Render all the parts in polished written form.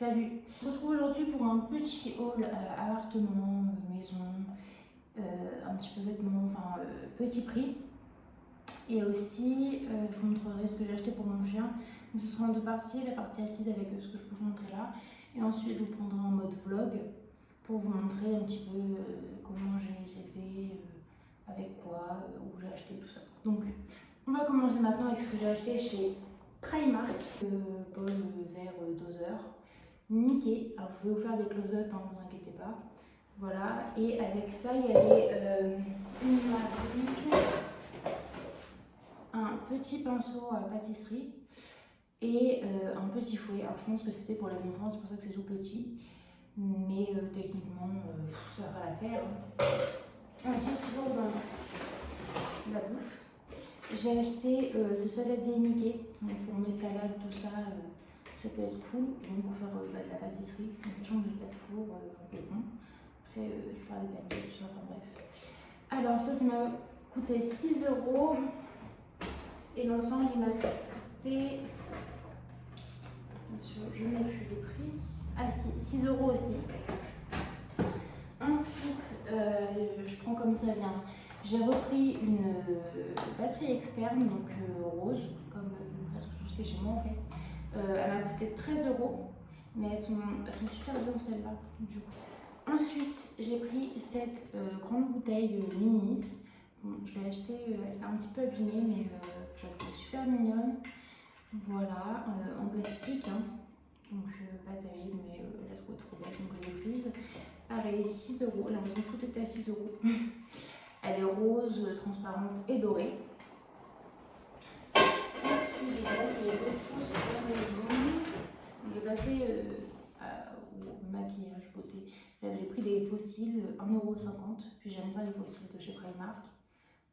Salut, on se retrouve aujourd'hui pour un petit haul appartement, maison, un petit peu vêtements, enfin petit prix. Et aussi, je vous montrerai ce que j'ai acheté pour mon chien. Donc, ce sera en deux parties, la partie assise avec ce que je peux vous montrer là. Et ensuite, je vous prendrai en mode vlog pour vous montrer un petit peu comment j'ai fait, avec quoi, où j'ai acheté tout ça. Donc, on va commencer maintenant avec ce que j'ai acheté chez Primark, bol vert doseur. Mickey, alors je vais vous faire des close-up, hein, ne vous inquiétez pas. Voilà, et avec ça, il y avait une maryse, un petit pinceau à pâtisserie et un petit fouet. Alors je pense que c'était pour les enfants, c'est pour ça que c'est tout petit, mais techniquement, ça fera l'affaire. Ensuite, toujours dans la bouffe, j'ai acheté ce saladier Mickey, donc pour mes salades, tout ça. Ça peut être cool, donc pour faire de la pâtisserie, en sachant que j'ai pas de four et bon. Après, je parle des pancakes, tout ça, enfin bref. Alors, ça m'a coûté 6 €. Et l'ensemble, il m'a coûté. Bien sûr, je n'ai plus les prix. Ah, si, 6 € aussi. Ensuite, je prends comme ça vient. J'ai repris une batterie externe, donc rose, comme presque tout ce qui est chez moi en fait. Elle m'a coûté 13 €, mais elles sont super bien celles-là, du coup. Ensuite, j'ai pris cette grande bouteille mini. Bon, je l'ai achetée, elle était un petit peu abîmée, mais je la trouve super mignonne. Voilà, en plastique, hein. Donc pas terrible, mais je la trouve trop belle, donc je l'ai prise. Elle est 6 €, elle a l'impression que tout était à 6 €. Elle est rose, transparente et dorée. Ensuite, je sais pas s'il y a d'autres choses à la maison. Je vais passer au maquillage beauté. J'ai pris des fossiles 1,50 €. Puis j'aime ça les fossiles de chez Primark.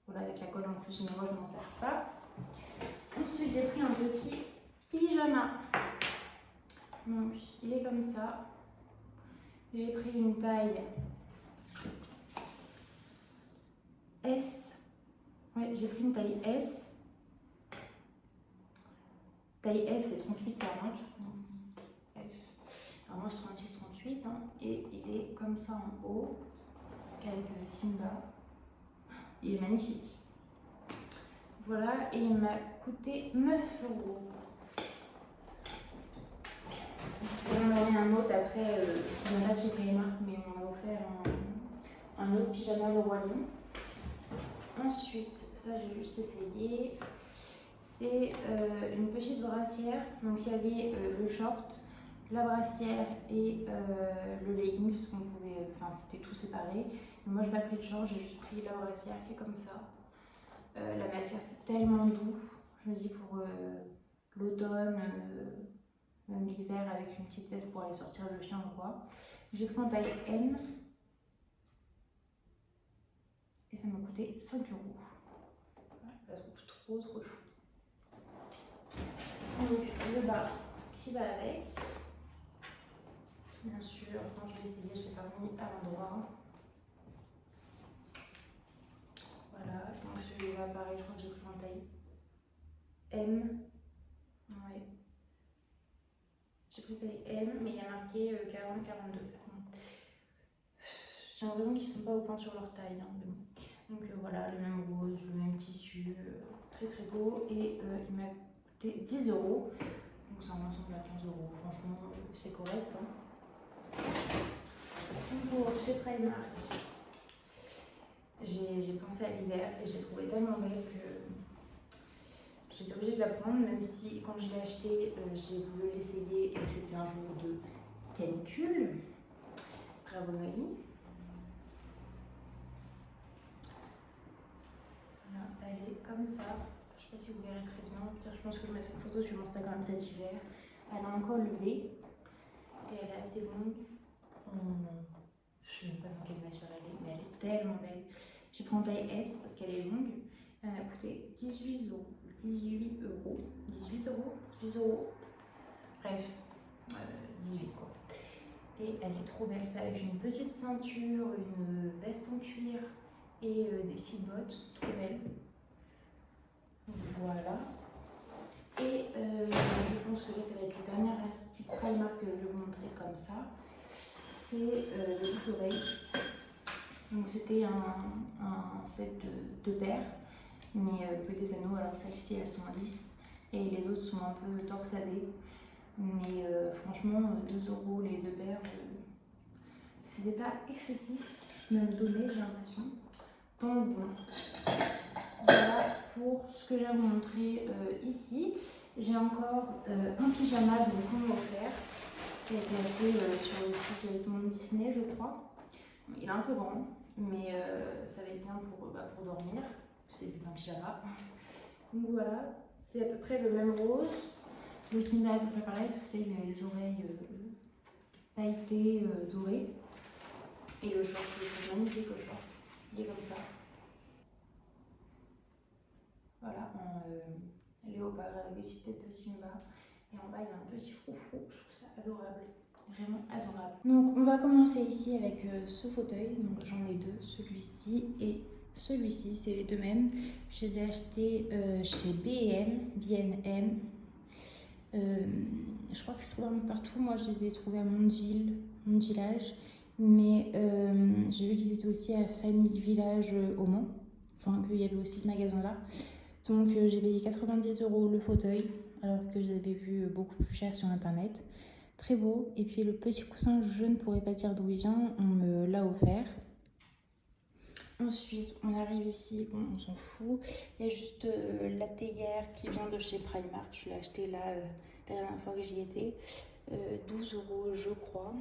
Voilà, avec la colle en plus, mais moi je m'en sers pas. Ensuite, j'ai pris un petit pyjama. Donc, il est comme ça. J'ai pris une taille S. Ouais, j'ai pris une taille S. Taille S, c'est 38-40. Bref. Alors moi, je suis 36-38. Hein, et il est comme ça en haut, avec Simba. Il est magnifique. Voilà, et il m'a coûté 9 €. On en aurait un autre après, on n'a pas de chez Primark, mais on m'a offert un autre pyjama Le Roi Lion. Ensuite, ça j'ai juste essayé. C'est une petite brassière. Donc il y avait le short, la brassière et le leggings. Enfin, c'était tout séparé. Mais moi, je n'ai pas pris le short, j'ai juste pris la brassière qui est comme ça. La matière, c'est tellement doux. Je me dis pour l'automne, même l'hiver, avec une petite veste pour aller sortir le chien ou quoi. J'ai pris en taille M. Et ça m'a coûté 5 €. Je la trouve trop chou. Donc le bas qui va avec. Bien sûr, quand je l'ai essayé, je l'ai pas mis à l'endroit. Voilà, donc celui-là pareil, je crois que j'ai pris en taille M. Ouais. J'ai pris taille M, mais il y a marqué 40-42. J'ai l'impression qu'ils sont pas au point sur leur taille. Hein, mais bon. Donc voilà, le même rose, le même tissu, très très beau. Et il m'a coûté 10 €. Donc ça ressemble à 15 €. Franchement, c'est correct. Hein. Toujours chez Primark. J'ai pensé à l'hiver et j'ai trouvé tellement belle que j'étais obligée de la prendre, même si quand je l'ai acheté, j'ai voulu l'essayer et c'était un jour de canicule. Bravo Noémie. Voilà, elle est comme ça. Je sais pas si vous verrez très bien. Je pense que je mettrai une photo sur Instagram cet hiver. Elle a encore levé et elle est assez longue. Je ne sais pas dans quelle matière elle est, mais elle est tellement belle. J'ai pris en taille S parce qu'elle est longue. Elle m'a coûté 18 €. 18 €. 18 €. 18 €. Bref, 18 quoi. Et elle est trop belle. C'est avec une petite ceinture, une veste en cuir et des petites bottes. Trop belle. Voilà. Et je pense que là, ça va être le dernier article Primark que je vais vous montrer comme ça. C'est le boucle d'oreille. Donc c'était un set de paires, mais petits anneaux. Alors celles-ci, elles sont lisses et les autres sont un peu torsadées. Mais franchement, 2 € les 2 paires, c'était pas excessif, même donné, j'ai l'impression. Donc bon, voilà pour ce que j'ai à vous montrer ici. J'ai encore un pyjama qu'on m'a offert, qui a été acheté sur le site directement de Disney, je crois. Il est un peu grand, mais ça va être bien pour dormir. C'est un pyjama. Donc voilà, c'est à peu près le même rose. Le cinéma est à peu près pareil, parce qu'il a les oreilles pailletées dorées. Et le short, c'est magnifique le short. Il est comme ça. Voilà, en léopard avec des petites têtes de Simba. Et en bas, il y a un petit froufrou. Je trouve ça adorable. Vraiment adorable. Donc, on va commencer ici avec ce fauteuil. Donc, j'en ai deux, celui-ci et celui-ci. C'est les deux mêmes. Je les ai achetés chez B&M. Je crois que c'est trouvé un peu partout. Moi, je les ai trouvés à Mondeville, mon village. Mais j'ai vu qu'ils étaient aussi à Famille Village au Mans. Enfin, qu'il y avait aussi ce magasin-là. Donc, j'ai payé 90 € le fauteuil, alors que je l'avais vu beaucoup plus cher sur internet. Très beau. Et puis, le petit coussin, je ne pourrais pas dire d'où il vient. On me l'a offert. Ensuite, on arrive ici. Bon, on s'en fout. Il y a juste la théière qui vient de chez Primark. Je l'ai acheté là la dernière fois que j'y étais. 12 € je crois.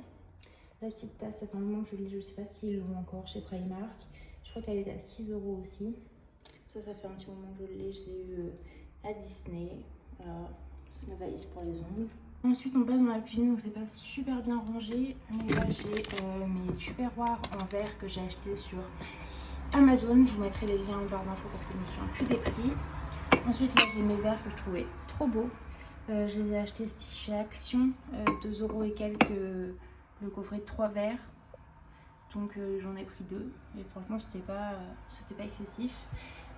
La petite tasse, attends, je ne sais pas s'ils l'ont encore chez Primark. Je crois qu'elle est à 6 € aussi. Ça fait un petit moment que je l'ai eu à Disney. Voilà, c'est ma valise pour les ongles. Ensuite, on passe dans la cuisine, donc c'est pas super bien rangé. Mais là, j'ai mes tupperwares en verre que j'ai acheté sur Amazon. Je vous mettrai les liens en barre d'infos parce que je me souviens plus des prix. Ensuite, là, j'ai mes verres que je trouvais trop beaux. Je les ai achetés chez Action, 2 € et quelques, le coffret de 3 verres. Donc j'en ai pris 2 et franchement c'était pas excessif.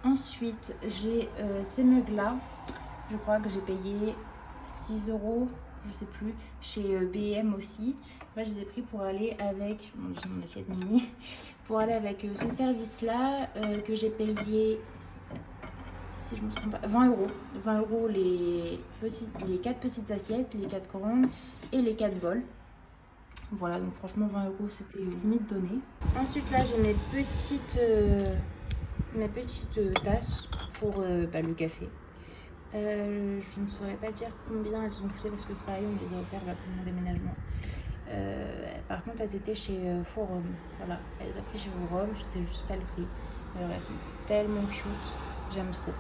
Ensuite j'ai ces mugs là, je crois que j'ai payé 6 €, je sais plus, chez B&M aussi. Moi je les ai pris pour aller avec, bon, j'ai mon assiette mini, pour aller avec ce service là que j'ai payé, si je me trompe pas, 20 €. 20 € les 4 petites assiettes, les 4 grandes et les 4 bols. Voilà, donc franchement 20 € c'était limite donné. Ensuite là j'ai mes petites tasses pour le café. Je ne saurais pas dire combien elles ont coûté parce que c'est pareil, on les a offertes là, pour mon déménagement. Par contre elles étaient chez Forum. Voilà, elles les a pris chez Forum, je sais juste pas le prix. Alors elles sont tellement cute, j'aime trop.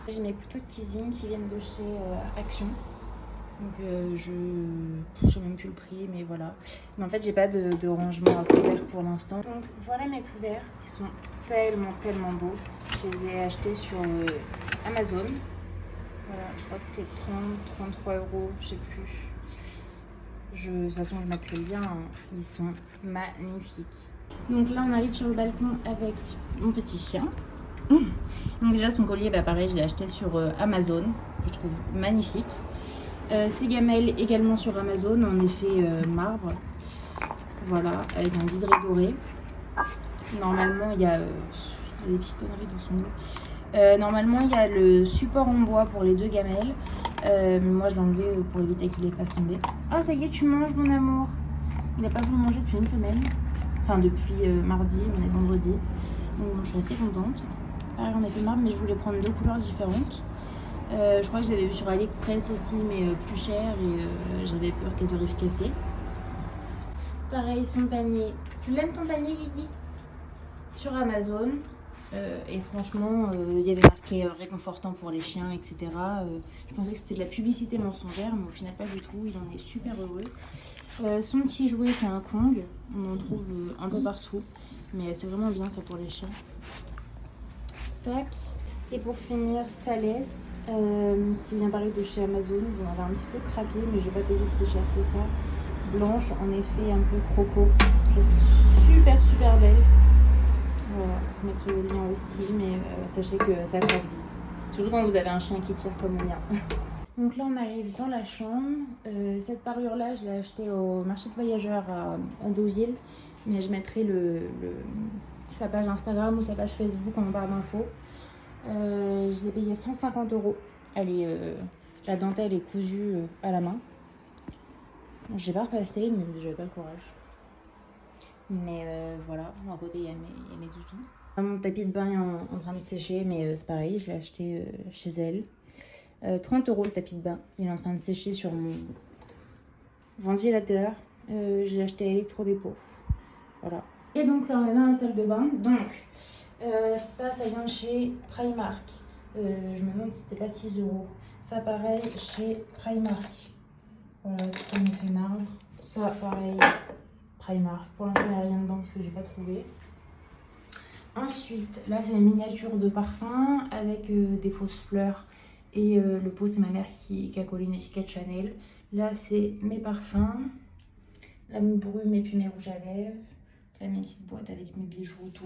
J'ai mes couteaux de cuisine qui viennent de chez Action. Donc je sais même plus le prix, mais voilà. Mais en fait j'ai pas de rangement à couverts pour l'instant. Donc voilà mes couverts qui sont tellement beaux. Je les ai achetés sur Amazon. Voilà, je crois que c'était 33 €, je sais plus. De toute façon je mettrai le lien, hein. Ils sont magnifiques. Donc là on arrive sur le balcon avec mon petit chien. Donc déjà son collier, pareil, je l'ai acheté sur Amazon. Je trouve magnifique. Ces gamelles également sur Amazon en effet marbre, voilà, avec un liseré doré. Normalement il y a des petites conneries dans son dos. Normalement il y a le support en bois pour les 2 gamelles, mais moi je l'ai enlevé pour éviter qu'il les fasse tomber. Ah ça y est, tu manges mon amour. Il n'a pas voulu manger depuis une semaine, enfin depuis mardi, on est vendredi, donc bon, je suis assez contente. Pareil on a fait marbre, mais je voulais prendre 2 couleurs différentes. Je crois que je les avais vu sur AliExpress aussi, mais plus cher, et j'avais peur qu'elles arrivent cassées. Pareil, son panier. Tu l'aimes ton panier, Guigui? Sur Amazon. Et franchement, il y avait marqué réconfortant pour les chiens, etc. Je pensais que c'était de la publicité mensongère, mais au final pas du tout. Il en est super heureux. Son petit jouet, c'est un Kong. On en trouve un peu partout, mais c'est vraiment bien ça pour les chiens. Tac. Et pour finir, sa laisse qui vient pareil de chez Amazon. Bon, elle a un petit peu craqué, mais je vais pas payer si cher que ça. Blanche, en effet, un peu croco. Je trouve super belle. Voilà, je vous mettrai le lien aussi, mais sachez que ça craque vite. Surtout quand vous avez un chien qui tire comme le mien. Donc là, on arrive dans la chambre. Cette parure-là, je l'ai achetée au marché de voyageurs à Deauville. Mais je mettrai sa page Instagram ou sa page Facebook en barre d'infos. Je l'ai payée 150 €. La dentelle est cousue à la main. J'ai pas repassé, mais j'avais pas le courage. Mais voilà, à côté il y a mes toutous. Mon tapis de bain est en train de sécher, mais c'est pareil, je l'ai acheté chez elle. 30 € le tapis de bain. Il est en train de sécher sur mon ventilateur. Je l'ai acheté à Electrodépôt. Voilà. Et donc là, on est dans la salle de bain. Donc, ça vient de chez Primark. Je me demande si c'était pas 6 €. Ça, pareil, chez Primark. Voilà, tout en effet marbre. Ça, pareil, Primark. Pour l'instant, il n'y a rien dedans parce que j'ai pas trouvé. Ensuite, là, c'est une miniature de parfum avec des fausses fleurs. Et le pot, c'est ma mère qui a collé une étiquette Chanel. Là, c'est mes parfums. Là, mes brumes et puis mes rouges à lèvres. Là, mes petites boîtes avec mes bijoux, tout.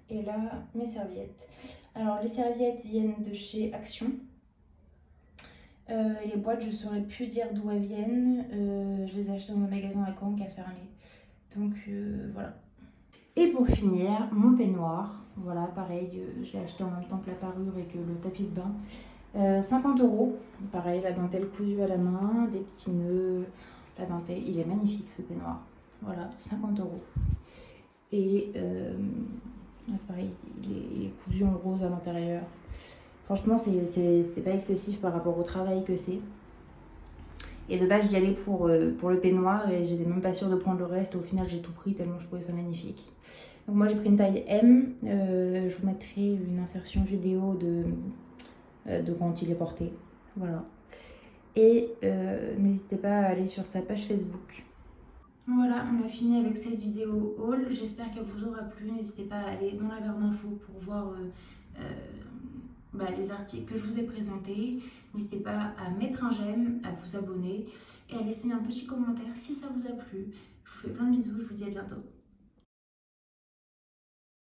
Et là, mes serviettes. Alors, les serviettes viennent de chez Action. Et les boîtes, je ne saurais plus dire d'où elles viennent. Je les ai achetées dans un magasin à Caen qui a fermé. Donc, voilà. Et pour finir, mon peignoir. Voilà, pareil, je l'ai acheté en même temps que la parure et que le tapis de bain. 50 €. Pareil, la dentelle cousue à la main, des petits nœuds. La dentelle, il est magnifique ce peignoir. Voilà, 50 €. Et c'est pareil, il est cousu en rose à l'intérieur. Franchement, c'est pas excessif par rapport au travail que c'est. Et de base, j'y allais pour le peignoir et j'étais même pas sûre de prendre le reste. Au final, j'ai tout pris tellement je trouvais ça magnifique. Donc moi, j'ai pris une taille M. Je vous mettrai une insertion vidéo de quand il est porté. Voilà. Et n'hésitez pas à aller sur sa page Facebook. Voilà, on a fini avec cette vidéo haul. J'espère qu'elle vous aura plu. N'hésitez pas à aller dans la barre d'infos pour voir les articles que je vous ai présentés. N'hésitez pas à mettre un j'aime, à vous abonner et à laisser un petit commentaire si ça vous a plu. Je vous fais plein de bisous, je vous dis à bientôt.